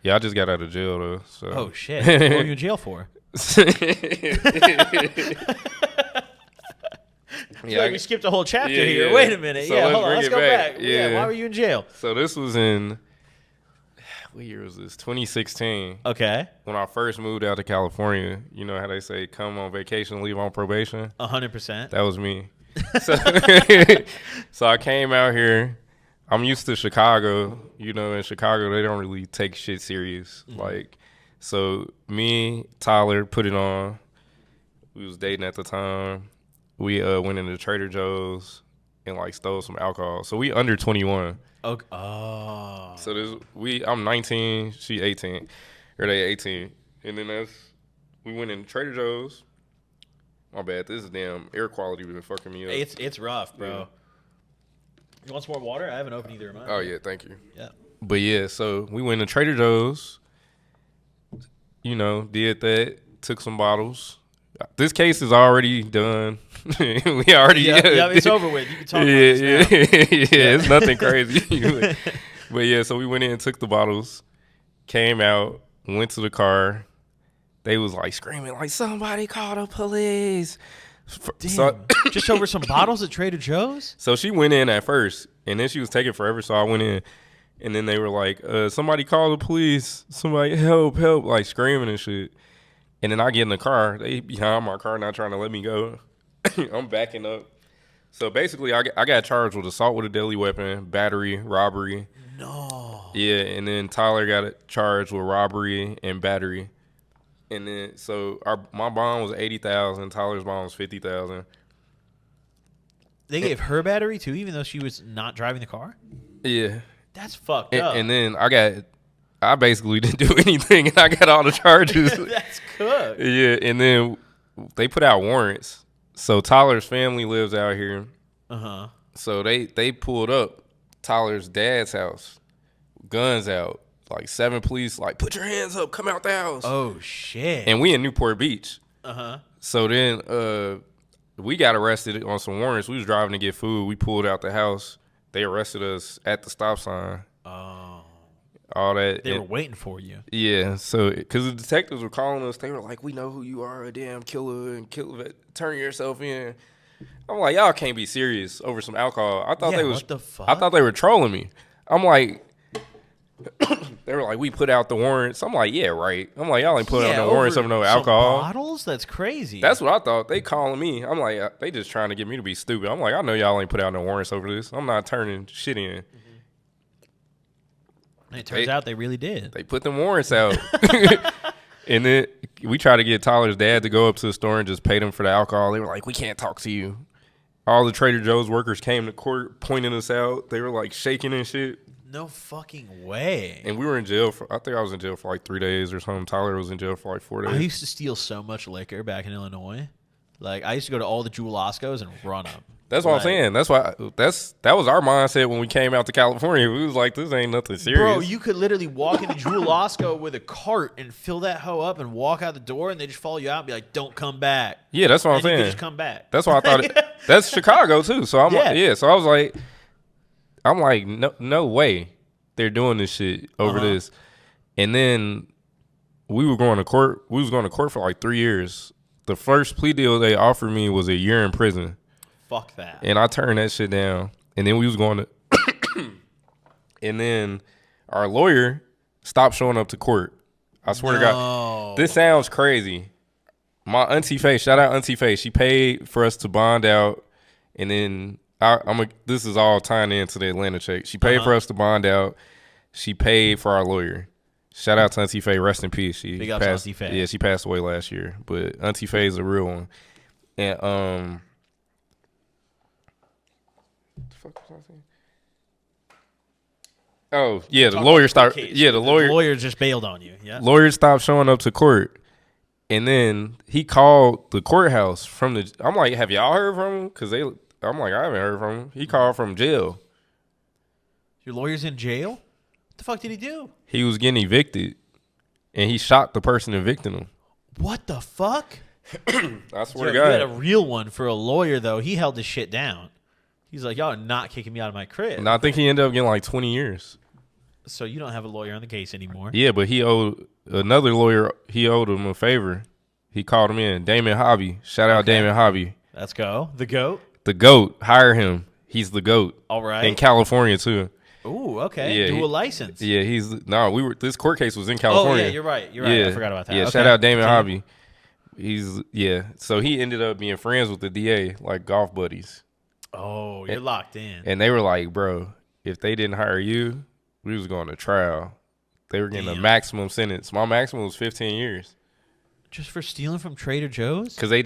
Yeah, I just got out of jail though. So. Oh shit! What were you in jail for? Yeah, like we skipped a whole chapter here. Wait a minute. So hold on. Let's go back. Yeah. Why were you in jail? So this was in, what year was this? 2016. Okay. When I first moved out to California, you know how they say come on vacation, leave on probation? 100%. That was me. So I came out here. I'm used to Chicago. You know, in Chicago, they don't really take shit serious. Mm-hmm. Like, so me, Tyler, put it on. We was dating at the time. We went into Trader Joe's and like stole some alcohol. So we under 21. Okay. Oh. So I'm 19, she 18, or they 18, and then we went into Trader Joe's. My bad. This is damn air quality been fucking me up. It's rough, bro. Yeah. You want some more water? I haven't opened either of mine. Oh yeah, thank you. Yeah. But yeah, so we went to Trader Joe's. You know, did that. Took some bottles. This case is already done. We already yeah, it's over with. You can talk about this now. It's nothing crazy. But yeah, so we went in and took the bottles, came out, went to the car. They was like screaming like somebody call the police. Damn. So, just over some bottles at Trader Joe's? So she went in at first, and then she was taking forever. So I went in, and then they were like, somebody call the police. Somebody help, like screaming and shit. And then I get in the car. They behind my car, not trying to let me go. I'm backing up. So basically, I got charged with assault with a deadly weapon, battery, robbery. No. Yeah, and then Tyler got charged with robbery and battery. And then so my bond was $80,000. Tyler's bond was $50,000. They gave her battery too, even though she was not driving the car. Yeah. That's fucked up. And then I basically didn't do anything, and I got all the charges. That's good. Yeah, and then they put out warrants. So Tyler's family lives out here. Uh-huh. So they pulled up Tyler's dad's house, guns out, like 7 police, like, put your hands up, come out the house. Oh, shit. And we in Newport Beach. Uh-huh. So then we got arrested on some warrants. We was driving to get food. We pulled out the house. They arrested us at the stop sign. Oh. All that. They were waiting for you. Yeah, so because the detectives were calling us, they were like, "We know who you are, a damn killer, and turn yourself in." I'm like, "Y'all can't be serious over some alcohol." I thought what the fuck? I thought they were trolling me. I'm like, they were like, "We put out the warrants." I'm like, "Yeah, right." I'm like, "Y'all ain't put out no warrants over no alcohol." Bottles? That's crazy. That's what I thought. They calling me. I'm like, they just trying to get me to be stupid. I'm like, I know y'all ain't put out no warrants over this. I'm not turning shit in. And it turns out they really did. They put them warrants out. And then we tried to get Tyler's dad to go up to the store and just pay them for the alcohol. They were like, we can't talk to you. All the Trader Joe's workers came to court pointing us out. They were like shaking and shit. No fucking way. And we were in jail I think I was in jail for like 3 days or something. Tyler was in jail for like 4 days. I used to steal so much liquor back in Illinois. Like, I used to go to all the Jewel Oscos and run them. That's what I'm saying. That's why that was our mindset when we came out to California. We was like, this ain't nothing serious. Bro, you could literally walk into Jewel Osco with a cart and fill that hoe up and walk out the door, and they just follow you out and be like, don't come back. Yeah, that's what I'm saying. You just come back. That's why I thought that's Chicago too. So I'm like, so I was like, no way they're doing this shit over this. And then we were going to court. We was going to court for like 3 years. The first plea deal they offered me was a year in prison. Fuck that. And I turned that shit down. And then we was going to and then our lawyer stopped showing up to court. I swear to God. This sounds crazy. My Auntie Faye, shout out Auntie Faye. She paid for us to bond out. And then this is all tying into the Atlanta check. She paid for us to bond out. She paid for our lawyer. Shout out to Auntie Faye. Rest in peace. Big up to Auntie Faye. Yeah, she passed away last year. But Auntie Faye is a real one. And what the fuck was I saying? Oh, yeah, the lawyer stopped. Yeah, the lawyer just bailed on you. Yeah. Lawyer stopped showing up to court. And then he called the courthouse from the. I'm like, have y'all heard from him? Because I'm like, I haven't heard from him. He called from jail. Your lawyer's in jail? What the fuck did he do? He was getting evicted, and he shot the person evicting him. What the fuck? I swear to God. You had a real one for a lawyer, though. He held this shit down. He's like, y'all are not kicking me out of my crib. And I think he ended up getting like 20 years. So you don't have a lawyer on the case anymore. Yeah, but he owed another lawyer. He owed him a favor. He called him in. Damon Hobby. Shout out Damon Hobby. Let's go. The GOAT. The GOAT. Hire him. He's the GOAT. All right. In California too. Ooh, okay. Yeah, Dual license. Yeah, this court case was in California. Oh, yeah, you're right. Yeah. I forgot about that. Yeah, okay. shout out Damon Hobby. So he ended up being friends with the DA, like golf buddies. Oh, you're locked in. And they were like, bro, if they didn't hire you, we was going to trial. They were getting a maximum sentence. My maximum was 15 years. Just for stealing from Trader Joe's? Because they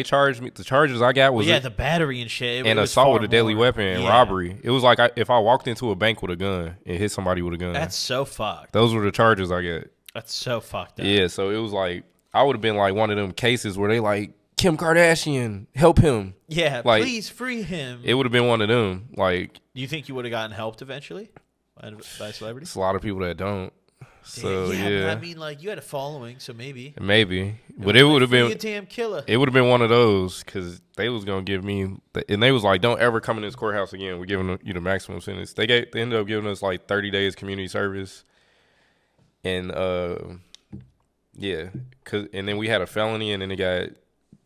charged me. The charges I got was the battery and shit. And assault with a deadly weapon and robbery. It was like if I walked into a bank with a gun and hit somebody with a gun. That's so fucked. Those were the charges I got. That's so fucked up. Yeah, so it was like, I would have been like one of them cases where they like, Kim Kardashian, help him. Yeah, like, please free him. It would have been one of them. Like, do you think you would have gotten helped eventually by a celebrity? It's a lot of people that don't. So yeah, but I mean, like, you had a following, so maybe, but it would have been Adamn Killa. It would have been one of those because they was gonna give me, and they was like, "Don't ever come in this courthouse again. We're giving you the maximum sentence." They ended up giving us like 30 days community service, and and then we had a felony, and then it got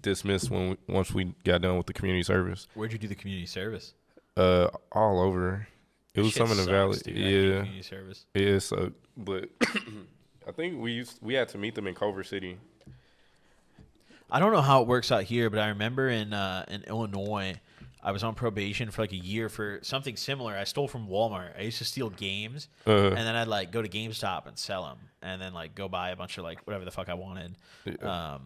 dismissed once we got done with the community service. Where'd you do the community service? All over. It was some in the valley. Community service. Yeah, so but I think we had to meet them in Culver City. I don't know how it works out here, but I remember in Illinois, I was on probation for like a year for something similar. I stole from Walmart. I used to steal games, and then I'd like go to GameStop and sell them, and then like go buy a bunch of like whatever the fuck I wanted. Yeah.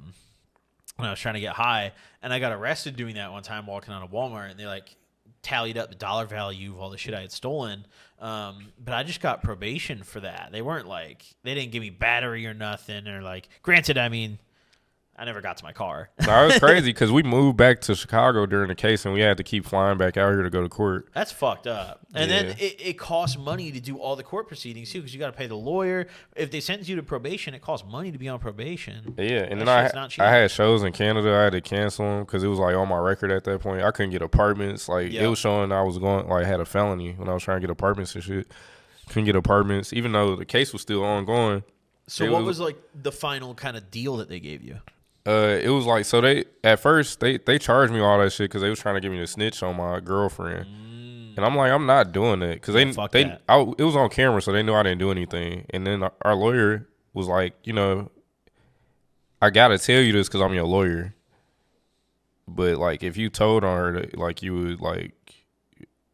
When I was trying to get high, and I got arrested doing that one time walking out of Walmart, and they like tallied up the dollar value of all the shit I had stolen. But I just got probation for that. They didn't give me battery or nothing, or like, granted, I mean, I never got to my car. No, it was crazy because we moved back to Chicago during the case, and we had to keep flying back out here to go to court. That's fucked up. And then it costs money to do all the court proceedings too, because you got to pay the lawyer. If they sentence you to probation, it costs money to be on probation. Yeah, and then I had shows in Canada. I had to cancel them because it was like on my record at that point. I couldn't get apartments. Like it was showing I was had a felony when I was trying to get apartments and shit. Couldn't get apartments, even though the case was still ongoing. So what was like the final kind of deal that they gave you? It was like, so at first they charged me all that shit because they was trying to get me to snitch on my girlfriend, and I'm like, I'm not doing it because it was on camera, so they knew I didn't do anything. And then our lawyer was like, I gotta tell you this because I'm your lawyer, but like if you told on her, like you would like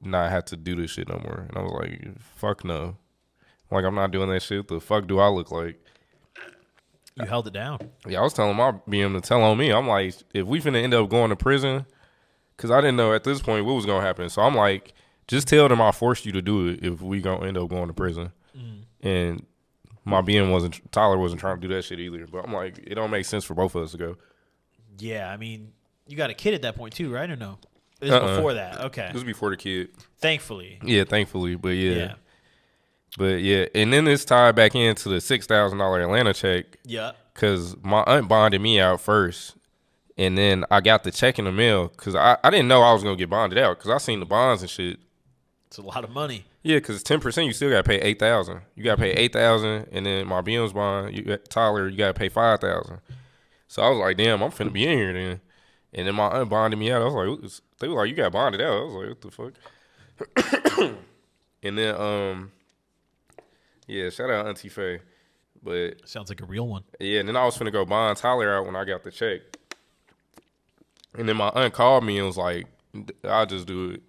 not have to do this shit no more. And I was like, fuck no, like I'm not doing that shit. The fuck do I look like? You held it down. Yeah, I was telling my BM to tell on me. I'm like, if we finna end up going to prison, because I didn't know at this point what was going to happen. So I'm like, just tell them I forced you to do it if we going to end up going to prison. And my BM Tyler wasn't trying to do that shit either. But I'm like, it don't make sense for both of us to go. Yeah, I mean, you got a kid at that point too, right? Or no? It was before that. Okay. It was before the kid. Thankfully. Yeah, thankfully. But yeah. But yeah, and then it's tied back into the $6,000 Atlanta check. Yeah. Because my aunt bonded me out first. And then I got the check in the mail because I didn't know I was going to get bonded out because I seen the bonds and shit. It's a lot of money. Yeah, because 10% you still got to pay $8,000. You got to pay $8,000, and then my BM's bond, Tyler, you got to pay $5,000. So I was like, damn, I'm finna be in here then. And then my aunt bonded me out. I was like, they were like, you got bonded out. I was like, what the fuck? And then, yeah, shout out Auntie Faye. But sounds like a real one. Yeah, and then I was finna go bond Tyler out when I got the check. And then my aunt called me and was like, I'll just do it.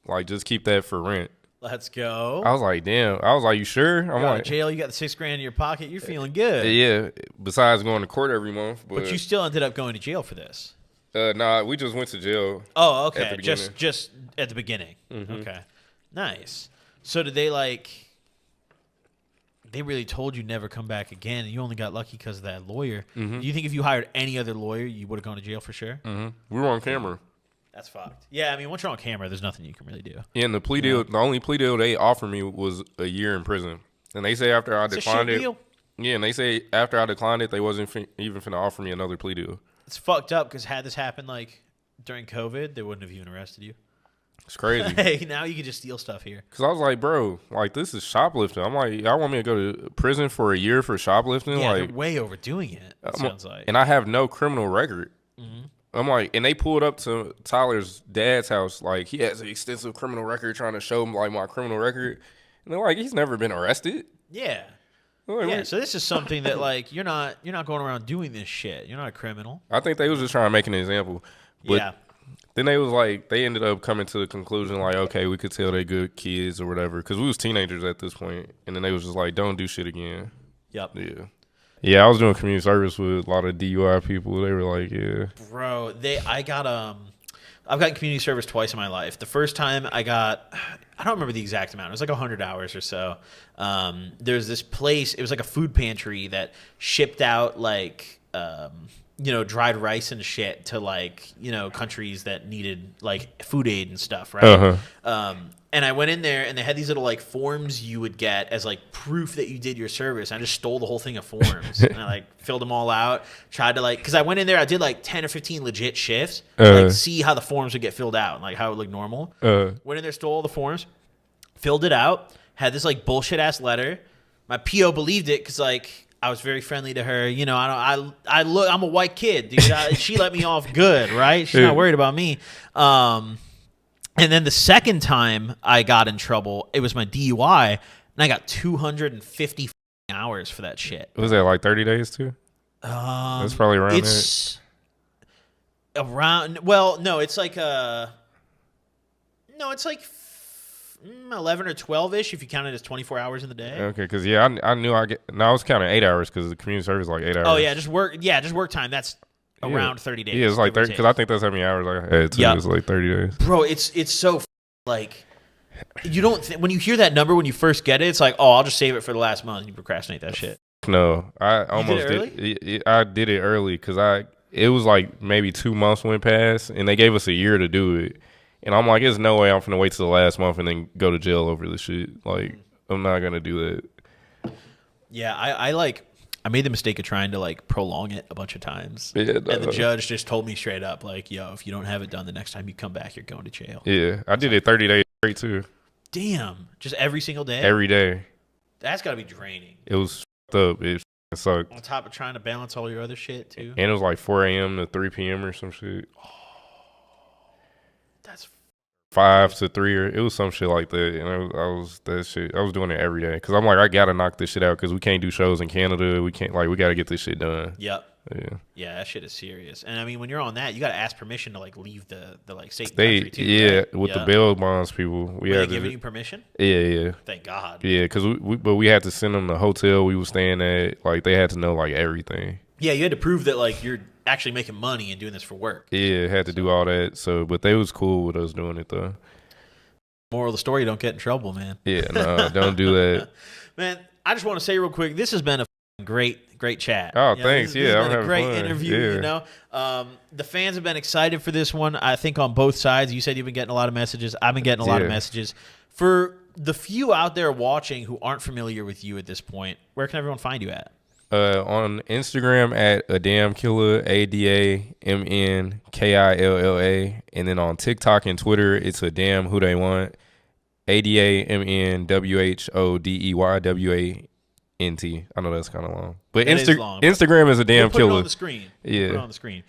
Like, just keep that for rent. Let's go. I was like, damn. I was like, you sure? I'm like, jail. You got the $6,000 in your pocket. You're feeling good. Yeah. Besides going to court every month, but you still ended up going to jail for this. Nah, we just went to jail. Oh, okay. Just at the beginning. Mm-hmm. Okay. Nice. So did they they really told you never come back again, and you only got lucky because of that lawyer. Mm-hmm. Do you think if you hired any other lawyer, you would have gone to jail for sure? Mm-hmm. We were on camera. That's fucked. Yeah, I mean, once you're on camera, there's nothing you can really do. Yeah, and the plea deal, the only plea deal they offered me was a year in prison. And they say after I declined it. Deal. Yeah, and they say after I declined it, they wasn't even finna offer me another plea deal. It's fucked up because had this happened during COVID, they wouldn't have even arrested you. It's crazy. Hey, now you can just steal stuff here. Because I was like, bro, like, this is shoplifting. I'm like, y'all want me to go to prison for a year for shoplifting? Yeah, like, they're way overdoing it, sounds like. And I have no criminal record. Mm-hmm. I'm like, and they pulled up to Tyler's dad's house. Like, he has an extensive criminal record, trying to show him, like, my criminal record. And they're like, he's never been arrested. Yeah. Like, yeah, so this is something that, like, you're not going around doing this shit. You're not a criminal. I think they was just trying to make an example. But yeah. Then they was like, they ended up coming to the conclusion, like, okay, we could tell they good kids or whatever. Because we was teenagers at this point. And then they was just like, don't do shit again. Yep. Yeah. Yeah, I was doing community service with a lot of DUI people. They were like, yeah. Bro, I've gotten community service twice in my life. The first time I don't remember the exact amount. It was like 100 hours or so. There's this place. It was like a food pantry that shipped out like, dried rice and shit to like, countries that needed like food aid and stuff, right? Uh-huh. And I went in there and they had these little like forms you would get as like proof that you did your service. I just stole the whole thing of forms and I like filled them all out. Tried to like, because I went in there, I did like 10 or 15 legit shifts to like see how the forms would get filled out and like how it would look normal. Went in there, stole all the forms, filled it out, had this like bullshit ass letter. My PO believed it because like I was very friendly to her. I'm a white kid, dude. She let me off good, right? She's not worried about me. And then the second time I got in trouble, it was my DUI, and I got 250 hours for that shit. Was that like 30 days too? That's probably around it's that. Around. Well, no, it's like 11 or 12-ish if you count it as 24 hours in the day. Okay, because I knew I was counting 8 hours because the community service is like 8 hours. Oh yeah, just work time. That's around 30 days. Yeah, it's like 30 because I think that's how many hours I had too. Yep. It was like 30 days. Bro, it's so like you don't when you hear that number when you first get it, it's like, oh, I'll just save it for the last month. And you procrastinate that shit. No, I almost did. I did it early because it was like maybe 2 months went past and they gave us a year to do it. And I'm like, there's no way I'm finna wait till the last month and then go to jail over this shit. Like, I'm not gonna do that. Yeah, I made the mistake of trying to like prolong it a bunch of times. Yeah, and the judge just told me straight up, like, yo, if you don't have it done the next time you come back, you're going to jail. Yeah, I did it 30 days straight too. Damn, just every single day? Every day. That's gotta be draining. It was up. It sucked. On top of trying to balance all your other shit too. And it was like 4 a.m. to 3 p.m. or some shit. Oh, that's 5 to 3 or it was some shit like that. And I was that shit. I was doing it every day because I'm like, I gotta knock this shit out because we can't do shows in Canada. We can't we gotta get this shit done. Yep. Yeah, that shit is serious. And I mean, when you're on that, you gotta ask permission to like leave the like state country too. Yeah, right? with the bail bonds people, Were they giving you permission? Yeah. Thank God. Yeah, because we had to send them the hotel we was staying at. Like they had to know like everything. Yeah, you had to prove that like you're actually making money and doing this for work. Yeah, had to do all that. So, but they was cool with us doing it though. Moral of the story: don't get in trouble, man. Yeah, no, don't do that. Man, I just want to say real quick, this has been a great chat. Oh, thanks. This has been a great fun. interview. Yeah. The fans have been excited for this one. I think on both sides. You said you've been getting a lot of messages. I've been getting a lot of messages. For the few out there watching who aren't familiar with you at this point, where can everyone find you at? On Instagram at Adamn Killa, ADAMN KILLA, and then on TikTok and Twitter it's Adamn Who They Want, ADAMNWHODEYWANT. I know that's kind of long, but Instagram is Adamn Killa. Put it on the screen. Yeah, put it on the screen.